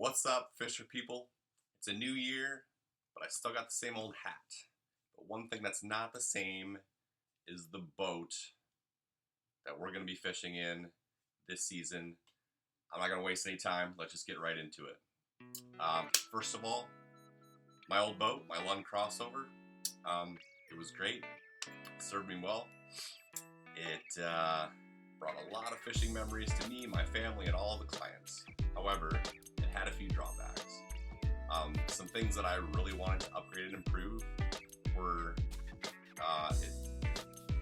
What's up, Fisher people? It's a new year, but I still got the same old hat. But one thing that's not the same is the boat that we're going to be fishing in this season. I'm not going to waste any time. Let's just get right into it. First of all, my old boat, my Lund crossover, it was great. It served me well. It brought a lot of fishing memories to me, my family, and all the clients. However, it had a few drawbacks. Some things that I really wanted to upgrade and improve were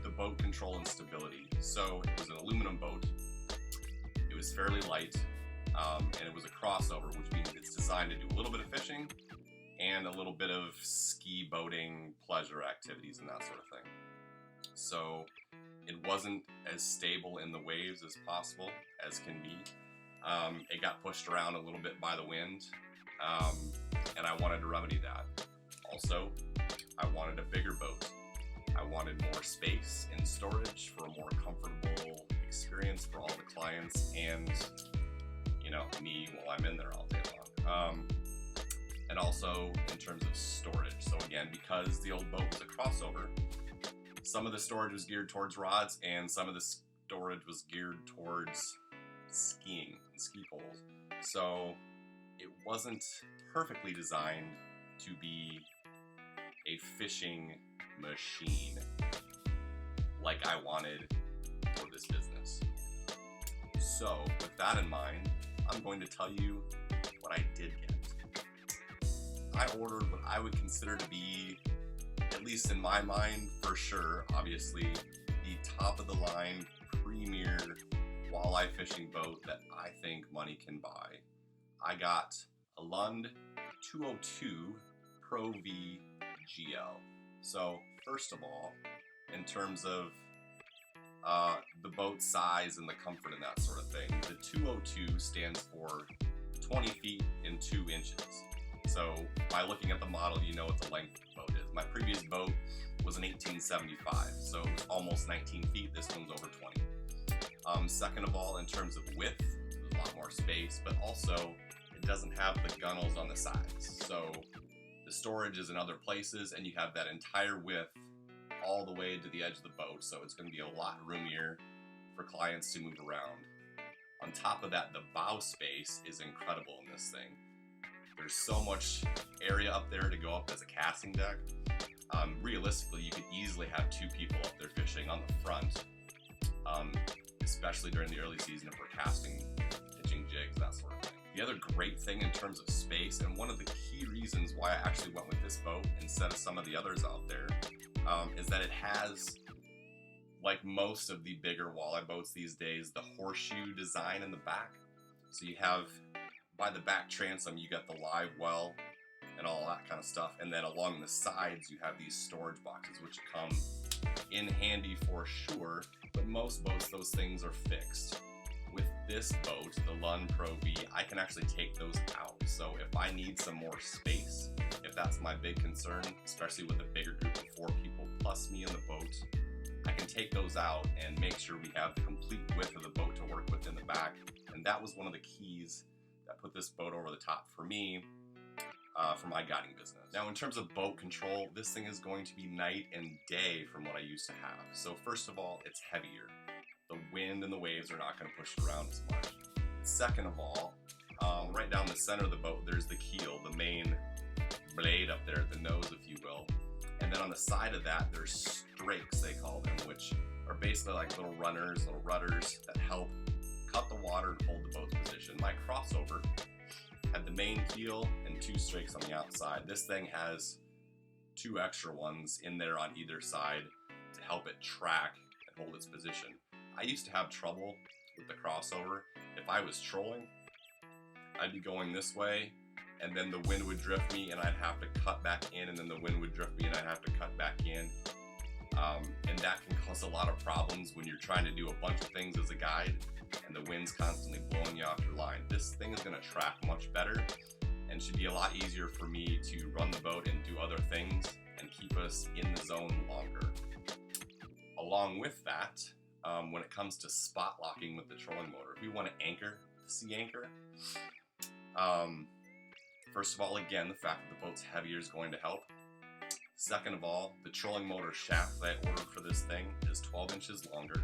the boat control and stability. So it was an aluminum boat. It was fairly light, and it was a crossover, which means it's designed to do a little bit of fishing and a little bit of ski boating, pleasure activities, and that sort of thing. So it wasn't as stable in the waves as possible as can be. It got pushed around a little bit by the wind, and I wanted to remedy that. Also, I wanted a bigger boat. I wanted more space and storage for a more comfortable experience for all the clients and, me while I'm in there all day long. And also in terms of storage. So again, because the old boat was a crossover, some of the storage was geared towards rods and some of the storage was geared towards skiing and ski poles. So it wasn't perfectly designed to be a fishing machine like I wanted for this business. So with that in mind, I'm going to tell you what I did get. I ordered what I would consider to be, at least in my mind, for sure, obviously, the top of the line premier walleye fishing boat that I think money can buy. I got a Lund 202 Pro V GL. So first of all, in terms of the boat size and the comfort and that sort of thing, the 202 stands for 20 feet and 2 inches. So by looking at the model, you know what the length of the boat is. My previous boat was an 1875, so it was almost 19 feet. This one's over 20. Second of all, in terms of width, there's a lot more space, but also it doesn't have the gunnels on the sides. So the storage is in other places, and you have that entire width all the way to the edge of the boat, so it's going to be a lot roomier for clients to move around. On top of that, the bow space is incredible in this thing. There's so much area up there to go up as a casting deck. Realistically, you could easily have 2 people up there fishing on the front, especially during the early season if we're casting, pitching jigs, that sort of thing. The other great thing in terms of space, and one of the key reasons why I actually went with this boat instead of some of the others out there, is that it has, like most of the bigger walleye boats these days, the horseshoe design in the back. So you have, by the back transom, you got the live well and all that kind of stuff, and then along the sides you have these storage boxes which come in handy for sure, but most boats those things are fixed. With this boat, the Lund Pro V, I can actually take those out. So if I need some more space, if that's my big concern, especially with a bigger group of 4 people plus me in the boat, I can take those out and make sure we have the complete width of the boat to work with in the back. And that was one of the keys that put this boat over the top for me, for my guiding business. Now, in terms of boat control, this thing is going to be night and day from what I used to have. So first of all, it's heavier. The wind and the waves are not going to push it around as much. Second of all, right down the center of the boat, there's the keel, the main blade up there at the nose, if you will. And then on the side of that, there's strakes, they call them, which are basically like little runners, little rudders that help cut the water and hold the boat's position. My crossover had the main keel and 2 strakes on the outside. This thing has 2 extra ones in there on either side to help it track and hold its position. I used to have trouble with the crossover. If I was trolling, I'd be going this way, and then the wind would drift me, and I'd have to cut back in, and then the wind would drift me, and I'd have to cut back in. And that can cause a lot of problems when you're trying to do a bunch of things as a guide, and the wind's constantly blowing you off your line. This thing is going to track much better, and should be a lot easier for me to run the boat and do other things, and keep us in the zone longer. Along with that, when it comes to spot locking with the trolling motor, if we want to anchor, sea anchor, First of all, again, the fact that the boat's heavier is going to help. Second of all, the trolling motor shaft that I ordered for this thing is 12 inches longer.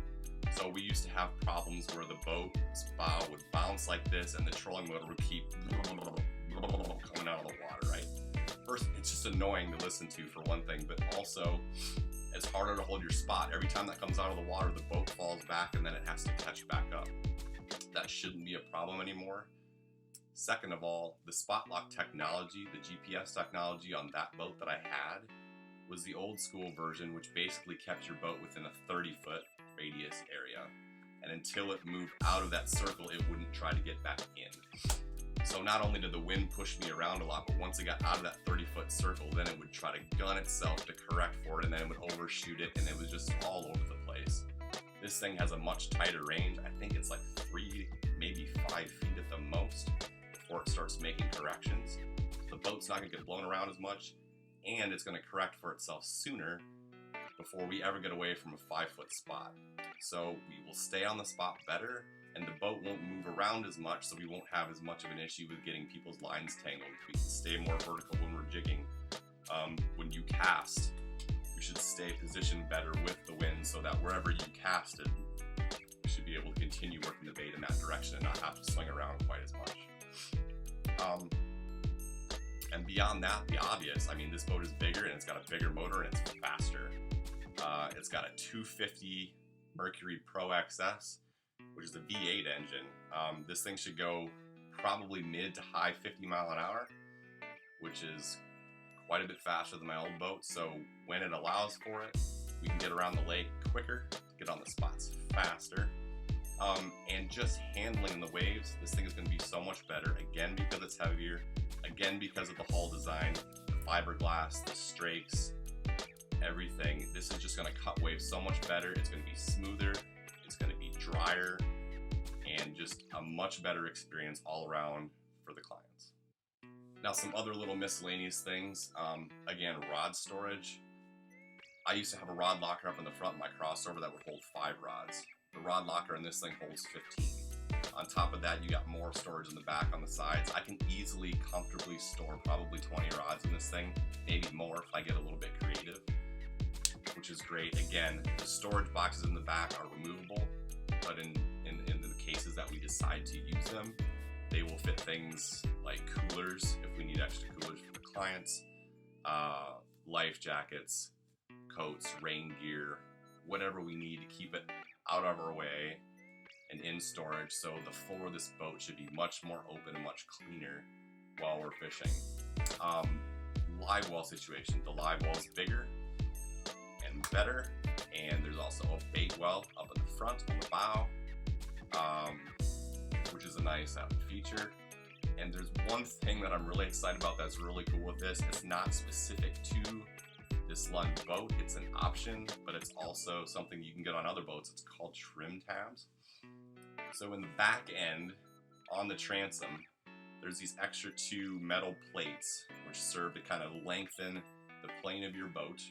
So we used to have problems where the boat's bow would bounce like this and the trolling motor would keep coming out of the water, right? First, it's just annoying to listen to for one thing, but also it's harder to hold your spot. Every time that comes out of the water, the boat falls back and then it has to catch back up. That shouldn't be a problem anymore. Second of all, the spot lock technology, the GPS technology on that boat that I had was the old school version, which basically kept your boat within a 30-foot radius area. And until it moved out of that circle, it wouldn't try to get back in. So not only did the wind push me around a lot, but once it got out of that 30-foot circle, then it would try to gun itself to correct for it, and then it would overshoot it, and it was just all over the place. This thing has a much tighter range. I think it's like 3, maybe 5 feet at the most before it starts making corrections. The boat's not gonna get blown around as much, and it's gonna correct for itself sooner before we ever get away from a 5-foot spot. So we will stay on the spot better, and the boat won't move around as much, so we won't have as much of an issue with getting people's lines tangled. We can stay more vertical when we're jigging. When you cast, you should stay positioned better with the wind so that wherever you cast it, you should be able to continue working the bait in that direction and not have to swing around quite as much. And beyond that, the obvious, I mean, this boat is bigger and it's got a bigger motor and it's faster. It's got a 250 Mercury Pro XS, which is a V8 engine. This thing should go probably mid to high 50 mile an hour, which is quite a bit faster than my old boat. So when it allows for it, we can get around the lake quicker, get on the spots faster. And just handling the waves, this thing is going to be so much better, again because it's heavier, again because of the hull design, the fiberglass, the strakes, everything. This is just going to cut waves so much better. It's going to be smoother, it's going to be drier, and just a much better experience all around for the clients. Now, some other little miscellaneous things. Again, rod storage. I used to have a rod locker up in the front of my crossover that would hold 5 rods. The rod locker in this thing holds 15. On top of that, you got more storage in the back on the sides. I can easily, comfortably store probably 20 rods in this thing, maybe more if I get a little bit creative, which is great. Again, the storage boxes in the back are removable, but in the cases that we decide to use them, they will fit things like coolers if we need extra coolers for the clients, life jackets, coats, rain gear, whatever we need to keep it out of our way and in storage. So the floor of this boat should be much more open and much cleaner while we're fishing. Live well situation. The live well is bigger and better, and there's also a bait well up in the front on the bow, which is a nice added feature. And there's one thing that I'm really excited about that's really cool with this. It's not specific to this Lund boat, it's an option, but it's also something you can get on other boats. It's called trim tabs. So in the back end, on the transom, there's these extra 2 metal plates which serve to kind of lengthen the plane of your boat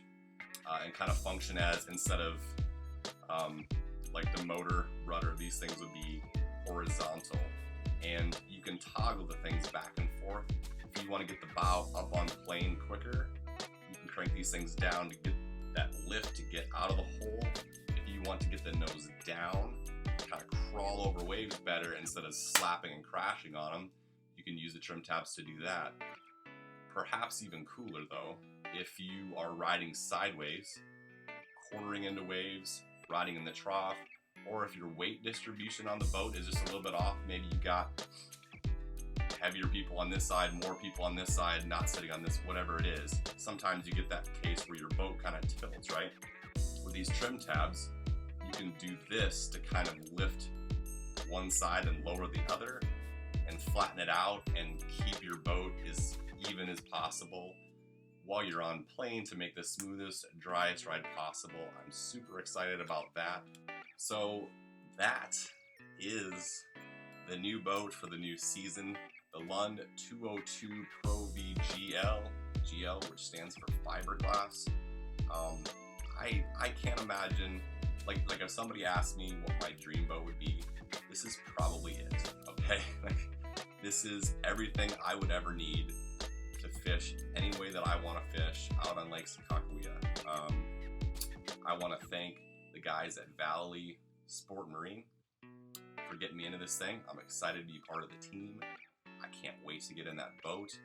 and kind of function as, instead of like the motor rudder, these things would be horizontal. And you can toggle the things back and forth. If you want to get the bow up on the plane quicker, you can crank these things down to get that lift to get out of the hole. If you want to get the nose down, kind of crawl over waves better instead of slapping and crashing on them, you can use the trim tabs to do that. Perhaps even cooler though, if you are riding sideways, quartering into waves, riding in the trough, or if your weight distribution on the boat is just a little bit off, maybe you got heavier people on this side, more people on this side, not sitting on this, whatever it is. Sometimes you get that case where your boat kind of tilts, right? With these trim tabs, you can do this to kind of lift one side and lower the other and flatten it out and keep your boat as even as possible while you're on plane to make the smoothest, driest ride possible. I'm super excited about that. So that is the new boat for the new season, the Lund 202 Pro V GL, which stands for fiberglass. I can't imagine, like if somebody asked me what my dream boat would be, this is probably it, okay? This is everything I would ever need to fish any way that I want to fish out on Lake Sakakawea. I want to thank the guys at Valley Sport Marine for getting me into this thing. I'm excited to be part of the team. I can't wait to get in that boat.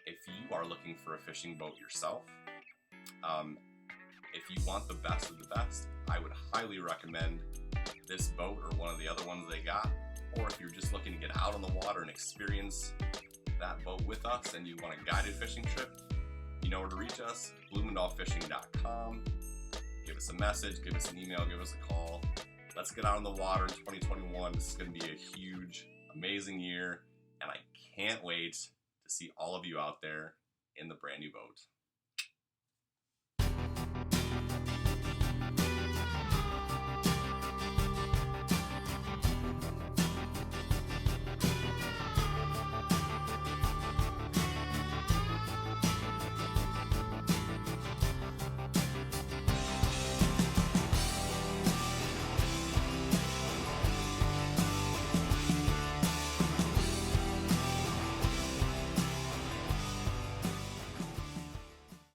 If you are looking for a fishing boat yourself, if you want the best of the best, I would highly recommend this boat or one of the other ones they got. Or if you're just looking to get out on the water and experience that boat with us and you want a guided fishing trip, you know where to reach us, bloomendaalfishing.com. Give us a message, give us an email, give us a call. Let's get out on the water in 2021. This is going to be a huge, amazing year, and I can't wait to see all of you out there in the brand new boat.